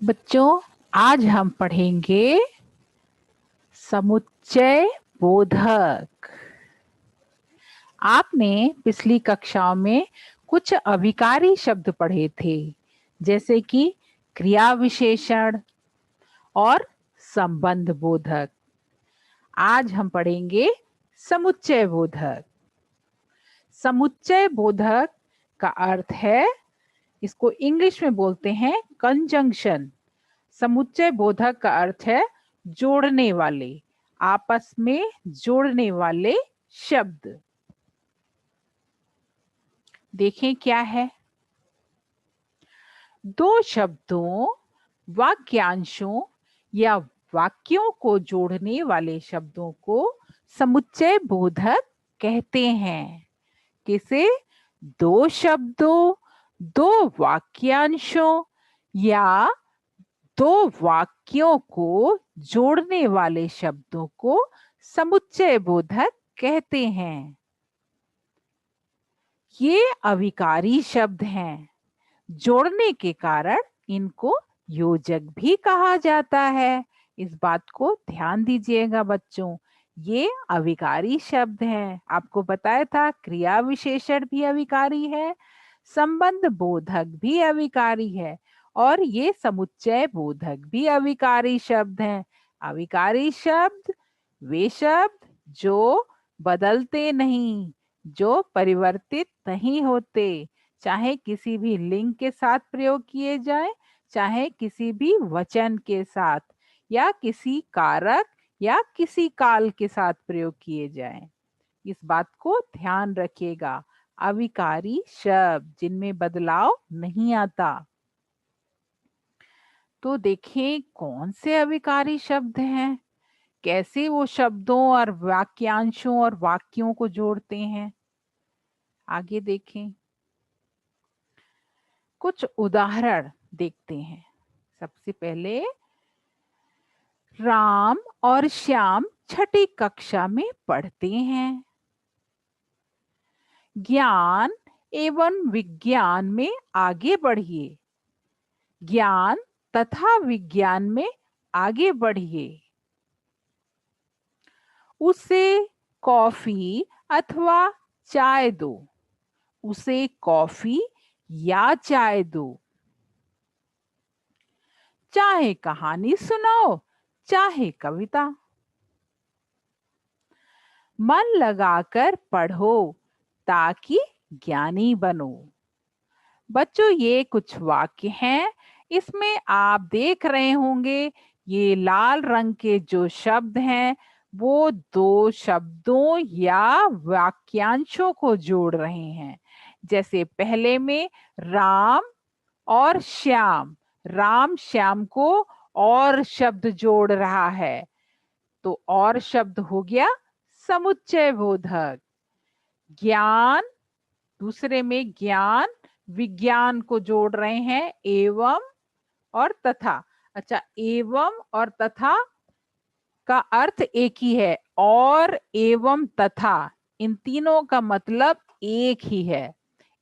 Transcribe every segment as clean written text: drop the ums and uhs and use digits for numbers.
बच्चों, आज हम पढ़ेंगे समुच्चय बोधक। आपने पिछली कक्षाओं में कुछ अभिकारी शब्द पढ़े थे, जैसे कि क्रिया विशेषण और संबंध बोधक। आज हम पढ़ेंगे समुच्चय बोधक। समुच्चय बोधक का अर्थ है, इसको इंग्लिश में बोलते हैं कंजंक्शन। समुच्चय बोधक का अर्थ है जोड़ने वाले, आपस में जोड़ने वाले शब्द। देखें क्या है। दो शब्दों, वाक्यांशों या वाक्यों को जोड़ने वाले शब्दों को समुच्चय बोधक कहते हैं। किसे? दो शब्दों, दो वाक्यांशों या दो वाक्यों को जोड़ने वाले शब्दों को समुच्चय बोधक कहते हैं। ये अविकारी शब्द हैं। जोड़ने के कारण इनको योजक भी कहा जाता है। इस बात को ध्यान दीजिएगा बच्चों। ये अविकारी शब्द हैं। आपको बताया था क्रिया विशेषण भी अविकारी है, संबंध बोधक भी अविकारी है और ये समुच्चय बोधक भी अविकारी शब्द हैं। अविकारी शब्द वे शब्द जो बदलते नहीं, जो परिवर्तित नहीं होते, चाहे किसी भी लिंग के साथ प्रयोग किए जाए, चाहे किसी भी वचन के साथ, या किसी कारक या किसी काल के साथ प्रयोग किए जाएं। इस बात को ध्यान रखिएगा। अविकारी शब्द जिनमें बदलाव नहीं आता। तो देखें कौन से अविकारी शब्द हैं, कैसे वो शब्दों और वाक्यांशों और वाक्यों को जोड़ते हैं। आगे देखें, कुछ उदाहरण देखते हैं। सबसे पहले, राम और श्याम छठी कक्षा में पढ़ते हैं। ज्ञान एवं विज्ञान में आगे बढ़िए। ज्ञान तथा विज्ञान में आगे बढ़िए। उसे कॉफी अथवा चाय दो। उसे कॉफी या चाय दो। चाहे कहानी सुनाओ, चाहे कविता। मन लगाकर पढ़ो ताकि ज्ञानी बनो। बच्चों, ये कुछ वाक्य हैं। इसमें आप देख रहे होंगे ये लाल रंग के जो शब्द हैं वो दो शब्दों या वाक्यांशों को जोड़ रहे हैं। जैसे पहले में राम और श्याम, राम श्याम को और शब्द जोड़ रहा है, तो और शब्द हो गया समुच्चय बोधक। ज्ञान, दूसरे में ज्ञान विज्ञान को जोड़ रहे हैं, एवं और तथा। अच्छा, एवं और तथा का अर्थ एक ही है, और एवं तथा इन तीनों का मतलब एक ही है।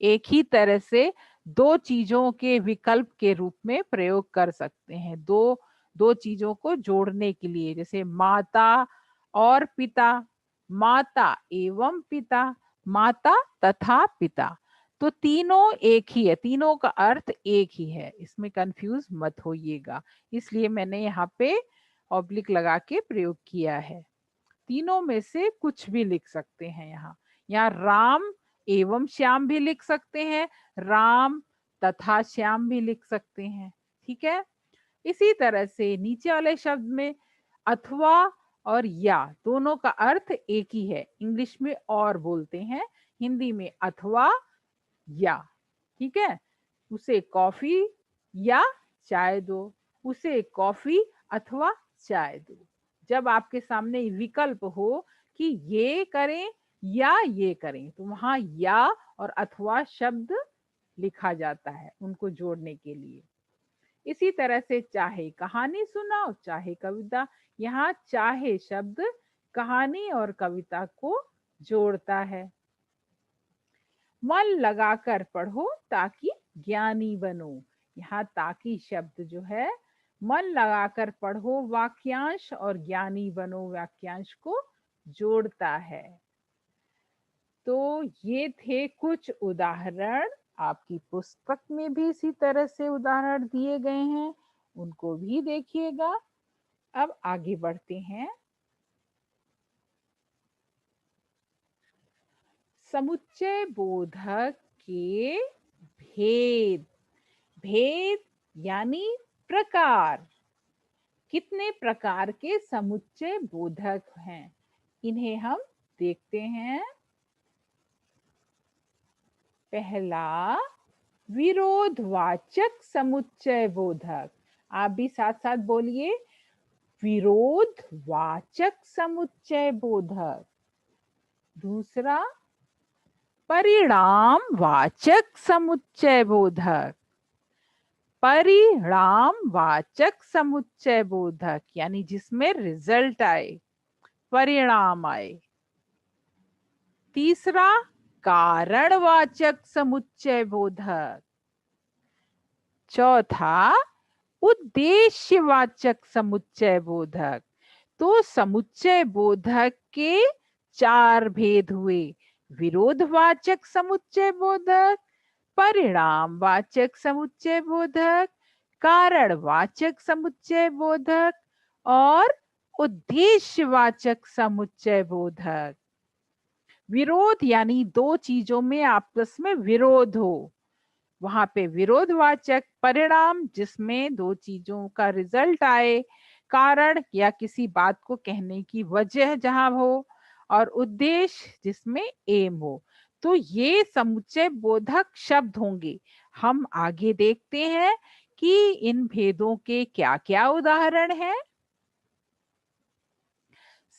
एक ही तरह से दो चीजों के विकल्प के रूप में प्रयोग कर सकते हैं। दो दो चीजों को जोड़ने के लिए, जैसे माता और पिता, माता एवं पिता, माता तथा पिता। तो तीनों एक ही है, तीनों का अर्थ एक ही है, इसमें कंफ्यूज मत होइएगा। इसलिए मैंने यहाँ पे ऑब्लिक लगा के प्रयोग किया है। तीनों में से कुछ भी लिख सकते हैं। यहाँ राम एवं श्याम भी लिख सकते हैं, राम तथा श्याम भी लिख सकते हैं। ठीक है। इसी तरह से नीचे वाले शब्द में अथवा और या दोनों का अर्थ एक ही है। इंग्लिश में और बोलते हैं, हिंदी में अथवा या। ठीक है। उसे कॉफी या चाय दो। उसे कॉफी अथवा चाय दो। जब आपके सामने विकल्प हो कि ये करें या ये करें, तो वहां या और अथवा शब्द लिखा जाता है उनको जोड़ने के लिए। इसी तरह से चाहे कहानी सुनाओ, चाहे कविता, यहाँ चाहे शब्द कहानी और कविता को जोड़ता है। मन लगाकर पढ़ो ताकि ज्ञानी बनो। यहाँ ताकि शब्द जो है मन लगाकर पढ़ो वाक्यांश और ज्ञानी बनो वाक्यांश को जोड़ता है। तो ये थे कुछ उदाहरण। आपकी पुस्तक में भी इसी तरह से उदाहरण दिए गए हैं, उनको भी देखिएगा। अब आगे बढ़ते हैं। समुच्चय बोधक के भेद। भेद यानी प्रकार। कितने प्रकार के समुच्चय बोधक हैं, इन्हें हम देखते हैं। पहला, विरोधवाचक समुच्चय बोधक। आप भी साथ साथ बोलिए, विरोधवाचक समुच्चय बोधक। दूसरा, परिणामवाचक समुच्चय बोधक। परिणामवाचक समुच्चय बोधक यानी जिसमें रिजल्ट आए, परिणाम आए। तीसरा, कारणवाचक समुच्चय बोधक। चौथा, उद्देश्यवाचक समुच्चय बोधक। तो समुच्चय बोधक के 4 भेद हुए। विरोधवाचक समुच्चय बोधक, परिणामवाचक समुच्चय बोधक, कारणवाचक समुच्चय बोधक और उद्देश्यवाचक समुच्चय बोधक। विरोध यानी दो चीजों में आपस में विरोध हो, वहां पे विरोधवाचक। परिणाम जिसमें दो चीजों का रिजल्ट आए, कारण या किसी बात को कहने की वजह जहां हो, और उद्देश्य जिसमें एम हो। तो ये समुच्चय बोधक शब्द होंगे। हम आगे देखते हैं कि इन भेदों के क्या क्या उदाहरण हैं।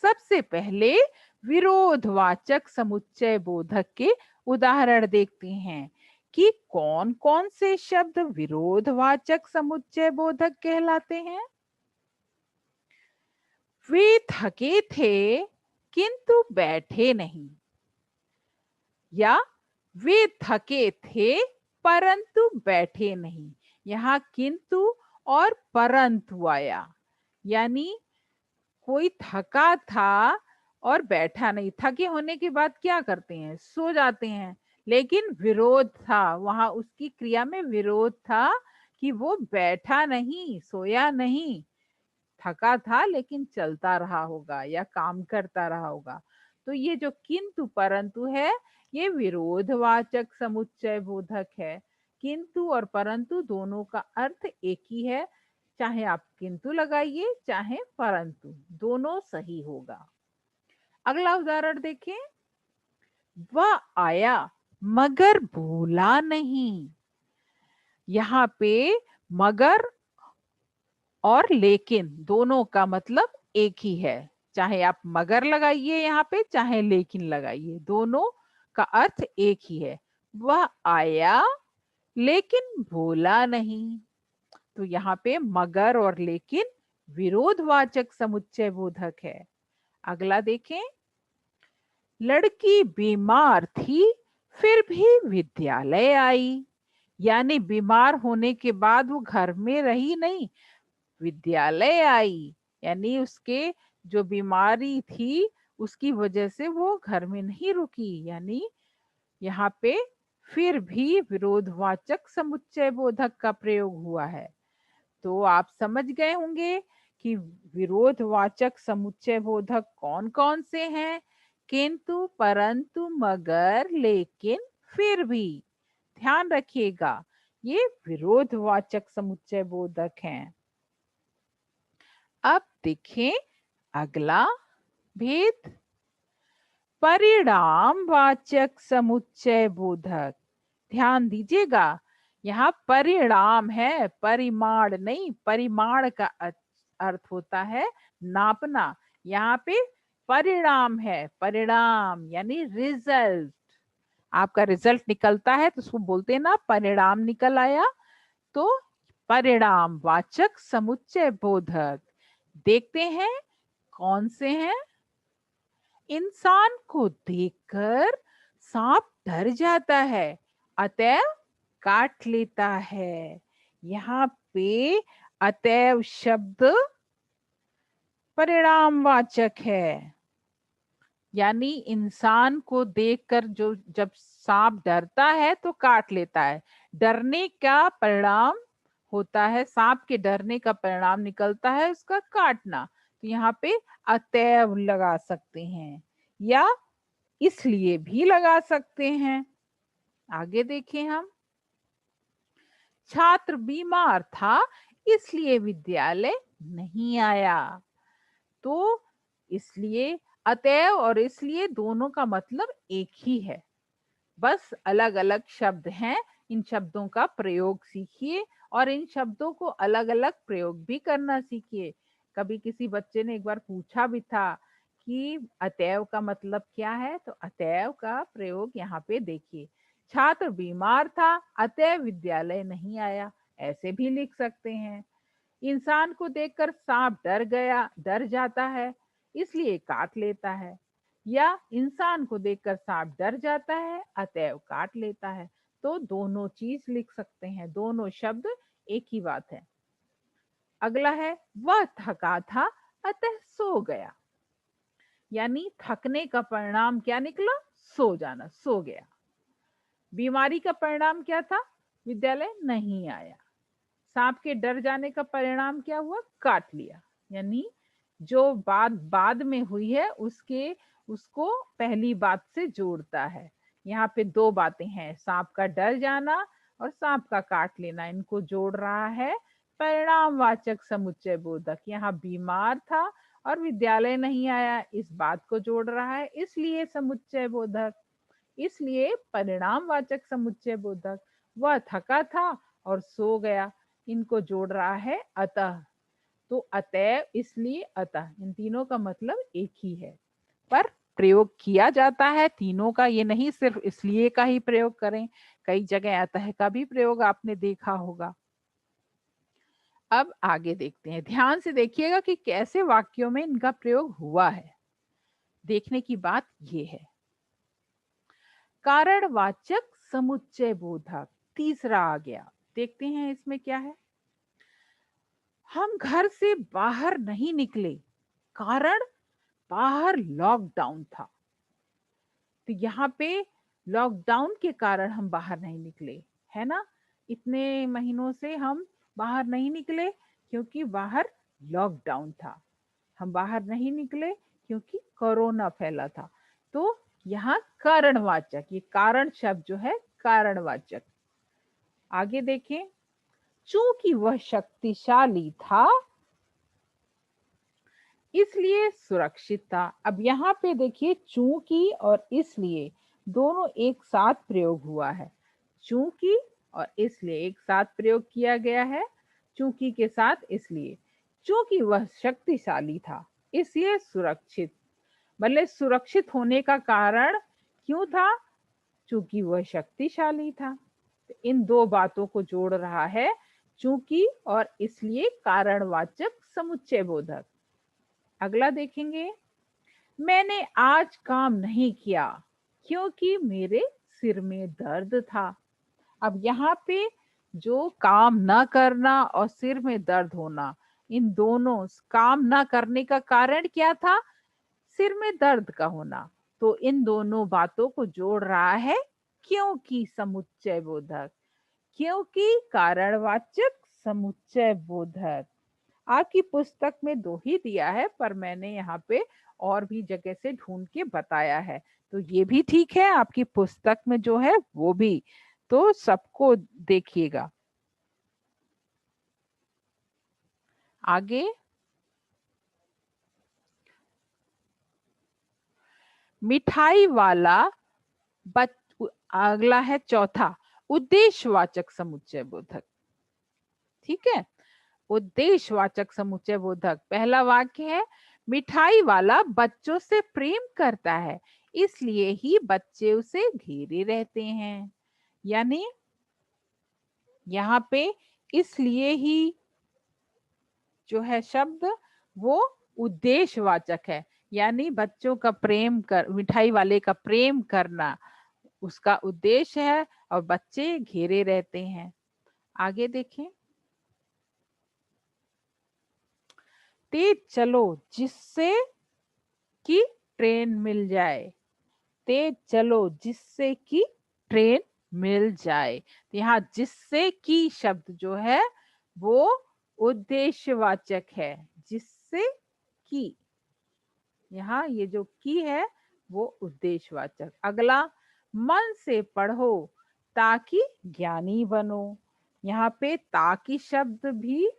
सबसे पहले विरोधवाचक समुच्चय बोधक के उदाहरण देखते हैं कि कौन कौन से शब्द विरोधवाचक समुच्चय बोधक कहलाते हैं। वे थके थे किंतु बैठे नहीं, या वे थके थे परंतु बैठे नहीं। यहाँ किंतु और परंतु आया, यानी कोई थका था और बैठा नहीं। थके होने के बाद क्या करते हैं, सो जाते हैं। लेकिन विरोध था, वहां उसकी क्रिया में विरोध था कि वो बैठा नहीं, सोया नहीं। थका था लेकिन चलता रहा होगा या काम करता रहा होगा। तो ये जो किंतु परंतु है, ये विरोधवाचक समुच्चय बोधक है। किंतु और परंतु दोनों का अर्थ एक ही है। चाहे आप किंतु लगाइए चाहे परंतु, दोनों सही होगा। अगला उदाहरण देखें। वह आया मगर भूला नहीं। यहाँ पे मगर और लेकिन दोनों का मतलब एक ही है। चाहे आप मगर लगाइए यहाँ पे चाहे लेकिन लगाइए, दोनों का अर्थ एक ही है। वह आया लेकिन भूला नहीं। तो यहाँ पे मगर और लेकिन विरोधवाचक समुच्चय बोधक है। अगला देखें। लड़की बीमार थी फिर भी विद्यालय आई। यानी बीमार होने के बाद वो घर में रही नहीं, विद्यालय आई। यानी उसके जो बीमारी थी उसकी वजह से वो घर में नहीं रुकी। यानी यहाँ पे फिर भी विरोधवाचक समुच्चय बोधक का प्रयोग हुआ है। तो आप समझ गए होंगे कि विरोधवाचक समुच्चय बोधक कौन कौन से हैं। किंतु परंतु मगर लेकिन फिर भी। ध्यान रखिएगा, ये विरोधवाचक समुच्चय बोधक हैं। अब देखें अगला भेद, परिणामवाचक समुच्चय बोधक। ध्यान दीजिएगा, यहाँ परिणाम है, परिमाण नहीं। परिमाण का अर्थ होता है नापना। यहाँ पे परिणाम है, परिणाम यानी रिजल्ट। आपका रिजल्ट निकलता है तो उसको बोलते हैं ना परिणाम निकल आया। तो परिणाम वाचक समुच्चय बोधक देखते हैं कौन से हैं। इंसान को देखकर सांप डर जाता है, अतएव काट लेता है। यहाँ पे अतएव शब्द परिणामवाचक है। यानी इंसान को देखकर जो जब सांप डरता है तो काट लेता है, डरने का परिणाम होता है, सांप के डरने का परिणाम निकलता है उसका काटना। तो यहाँ पे अतएव लगा सकते हैं या इसलिए भी लगा सकते हैं। आगे देखें हम, छात्र बीमार था इसलिए विद्यालय नहीं आया। तो इसलिए, अतएव और इसलिए दोनों का मतलब एक ही है, बस अलग अलग शब्द हैं। इन शब्दों का प्रयोग सीखिए और इन शब्दों को अलग अलग प्रयोग भी करना सीखिए। कभी किसी बच्चे ने एक बार पूछा भी था कि अतएव का मतलब क्या है, तो अतएव का प्रयोग यहाँ पे देखिए। छात्र बीमार था अतएव विद्यालय नहीं आया, ऐसे भी लिख सकते हैं। इंसान को देखकर सांप डर जाता है इसलिए काट लेता है, या इंसान को देखकर सांप डर जाता है अतएव काट लेता है। तो दोनों चीज लिख सकते हैं, दोनों शब्द एक ही बात है। अगला है, वह थका था अतः सो गया। यानी थकने का परिणाम क्या निकला, सो जाना, सो गया। बीमारी का परिणाम क्या था, विद्यालय नहीं आया। सांप के डर जाने का परिणाम क्या हुआ, काट लिया। यानी जो बात बाद में हुई है उसको पहली बात से जोड़ता है। यहाँ पे दो बातें हैं, सांप का डर जाना और सांप का काट लेना, इनको जोड़ रहा है परिणामवाचक समुच्चय बोधक। यहाँ बीमार था और विद्यालय नहीं आया, इस बात को जोड़ रहा है, इसलिए समुच्चय बोधक, इसलिए परिणामवाचक समुच्चय बोधक। वह थका था और सो गया, इनको जोड़ रहा है अतः। तो अतएव, इसलिए, अतः, इन तीनों का मतलब एक ही है, पर प्रयोग किया जाता है तीनों का। ये नहीं सिर्फ इसलिए का ही प्रयोग करें, कई जगह अतः का भी प्रयोग आपने देखा होगा। अब आगे देखते हैं, ध्यान से देखिएगा कि कैसे वाक्यों में इनका प्रयोग हुआ है। देखने की बात ये है, कारणवाचक समुच्चय बोधक तीसरा आ गया। देखते हैं इसमें क्या है। हम घर से बाहर नहीं निकले, कारण बाहर लॉकडाउन था। तो यहाँ पे लॉकडाउन के कारण हम बाहर नहीं निकले, है ना। इतने महीनों से हम बाहर नहीं निकले क्योंकि बाहर लॉकडाउन था। हम बाहर नहीं निकले क्योंकि कोरोना फैला था। तो यहाँ कारणवाचक, ये कारण शब्द जो है कारणवाचक। आगे देखें, चूंकि वह शक्तिशाली था इसलिए सुरक्षित था। अब यहाँ पे देखिए, चूंकि और इसलिए दोनों एक साथ प्रयोग हुआ है। चूंकि और इसलिए एक साथ प्रयोग किया गया है, चूंकि के साथ इसलिए। चूंकि वह शक्तिशाली था इसलिए सुरक्षित, मतलब सुरक्षित होने का कारण क्यों था, चूंकि वह शक्तिशाली था। तो इन दो बातों को जोड़ रहा है चूंकि और इसलिए कारणवाचक समुच्चय बोधक। अगला देखेंगे, मैंने आज काम नहीं किया क्योंकि मेरे सिर में दर्द था। अब यहाँ पे जो काम ना करना और सिर में दर्द होना, इन दोनों, काम ना करने का कारण क्या था, सिर में दर्द का होना। तो इन दोनों बातों को जोड़ रहा है क्योंकि समुच्चय बोधक, क्योंकि कारणवाचक समुच्चय बोधक। आपकी पुस्तक में दो ही दिया है, पर मैंने यहाँ पे और भी जगह से ढूंढ के बताया है, तो ये भी ठीक है। आपकी पुस्तक में जो है वो भी, तो सबको देखिएगा। आगे, मिठाई वाला बच अगला है चौथा, उद्देश्यवाचक समुच्चय बोधक। ठीक है, उद्देश्यवाचक समुच्चय बोधक। पहला वाक्य है, मिठाई वाला बच्चों से प्रेम करता है इसलिए ही बच्चे उसे घेरे रहते हैं। यानी यहाँ पे इसलिए ही जो है शब्द वो उद्देश्यवाचक है, यानी बच्चों का प्रेम कर, मिठाई वाले का प्रेम करना उसका उद्देश्य है और बच्चे घेरे रहते हैं। आगे देखें, तेज चलो जिससे कि ट्रेन मिल जाए। तेज चलो जिससे कि ट्रेन मिल जाए। तो यहाँ जिससे कि शब्द जो है वो उद्देश्यवाचक है। जिससे कि, यहाँ ये जो की है वो उद्देश्यवाचक। अगला, मन से पढ़ो ताकि ज्ञानी बनो। यहाँ पे ताकि शब्द भी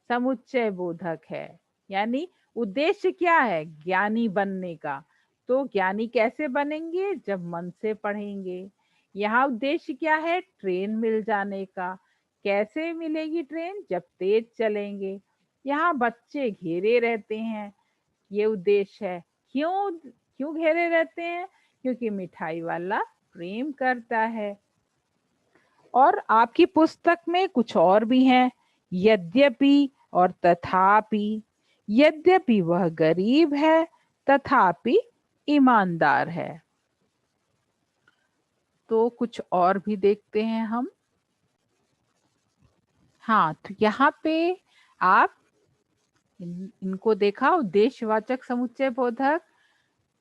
समुच्चय बोधक है। यानी उद्देश्य क्या है? ज्ञानी बनने का। तो ज्ञानी कैसे बनेंगे? जब मन से पढ़ेंगे। यहाँ उद्देश्य क्या है? ट्रेन मिल जाने का। कैसे मिलेगी ट्रेन? जब तेज चलेंगे। यहाँ बच्चे घेरे रहते हैं, ये उद्देश्य है। क्यों क्यों घेरे रहते हैं? क्योंकि मिठाई वाला प्रेम करता है। और आपकी पुस्तक में कुछ और भी हैं, यद्यपि और तथापि। यद्यपि वह गरीब है, तथापि ईमानदार है। तो कुछ और भी देखते हैं हम। हाँ, तो यहाँ पे आप इनको देखा, उद्देश्यवाचक समुच्चय बोधक,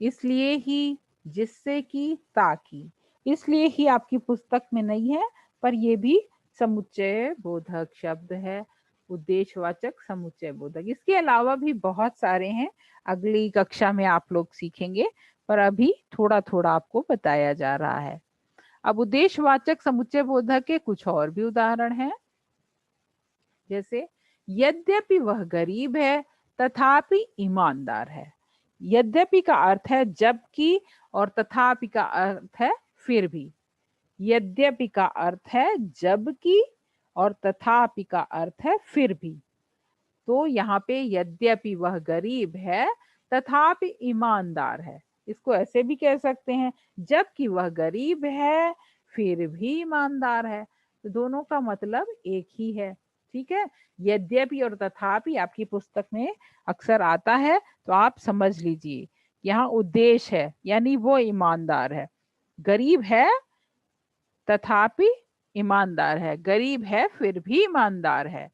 इसलिए ही, जिससे कि, ताकि, इसलिए ही आपकी पुस्तक में नहीं है, पर ये भी समुच्चय बोधक शब्द है, उद्देश्यवाचक समुच्चय बोधक। इसके अलावा भी बहुत सारे हैं, अगली कक्षा में आप लोग सीखेंगे, पर अभी थोड़ा थोड़ा आपको बताया जा रहा है। अब उद्देश्यवाचक समुच्चय बोधक के कुछ और भी उदाहरण हैं, जैसे यद्यपि वह गरीब है, तथापि ईमानदार है। यद्यपि का अर्थ है जबकि, और तथापि का अर्थ है फिर भी। यद्यपि का अर्थ है जबकि, और तथापि का अर्थ है फिर भी। तो यहाँ पे यद्यपि वह गरीब है, तथापि ईमानदार है। इसको ऐसे भी कह सकते हैं, जबकि वह गरीब है फिर भी ईमानदार है। तो दोनों का मतलब एक ही है। ठीक है, यद्यपि और तथापि आपकी पुस्तक में अक्सर आता है, तो आप समझ लीजिए यहाँ उद्देश्य है, यानी वो ईमानदार है। गरीब है तथापि ईमानदार है, गरीब है फिर भी ईमानदार है।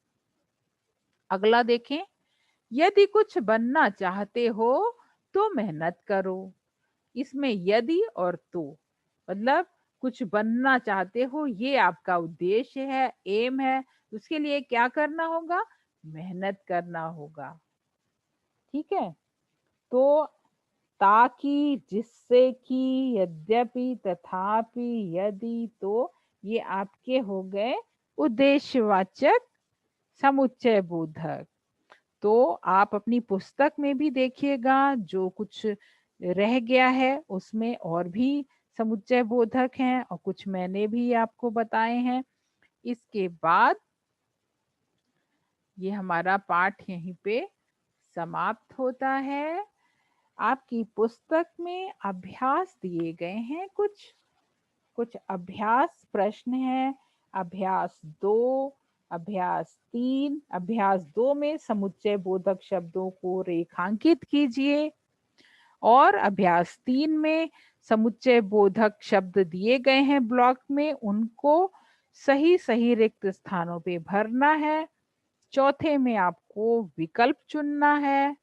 अगला देखें, यदि कुछ बनना चाहते हो तो मेहनत करो। इसमें यदि और तो, मतलब कुछ बनना चाहते हो, ये आपका उद्देश्य है, एम है, उसके लिए क्या करना होगा? मेहनत करना होगा। ठीक है, तो ताकि, जिससे कि, यद्यपि, तथापि, यदि, तो, ये आपके हो गए उद्देश्यवाचक समुच्चय बोधक। तो आप अपनी पुस्तक में भी देखिएगा, जो कुछ रह गया है उसमें और भी समुच्चय बोधक हैं, और कुछ मैंने भी आपको बताए हैं। इसके बाद ये हमारा पाठ यहीं पे समाप्त होता है। आपकी पुस्तक में अभ्यास दिए गए हैं, कुछ कुछ अभ्यास प्रश्न हैं। अभ्यास 2, अभ्यास 3। अभ्यास 2 में समुच्चय बोधक शब्दों को रेखांकित कीजिए, और अभ्यास 3 में समुच्चय बोधक शब्द दिए गए हैं ब्लॉक में, उनको सही सही रिक्त स्थानों पे भरना है। चौथे में आपको विकल्प चुनना है,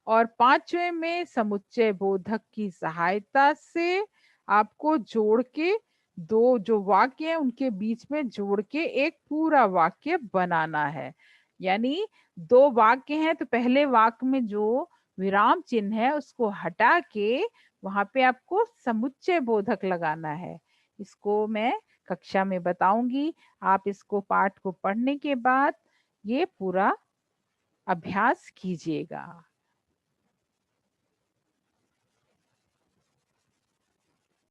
और पांचवें में समुच्चय बोधक की सहायता से आपको जोड़ के, दो जो वाक्य हैं उनके बीच में जोड़ के एक पूरा वाक्य बनाना है। यानी दो वाक्य हैं, तो पहले वाक्य में जो विराम चिन्ह है उसको हटा के वहां पे आपको समुच्चय बोधक लगाना है। इसको मैं कक्षा में बताऊंगी। आप इसको, पाठ को पढ़ने के बाद ये पूरा अभ्यास कीजिएगा।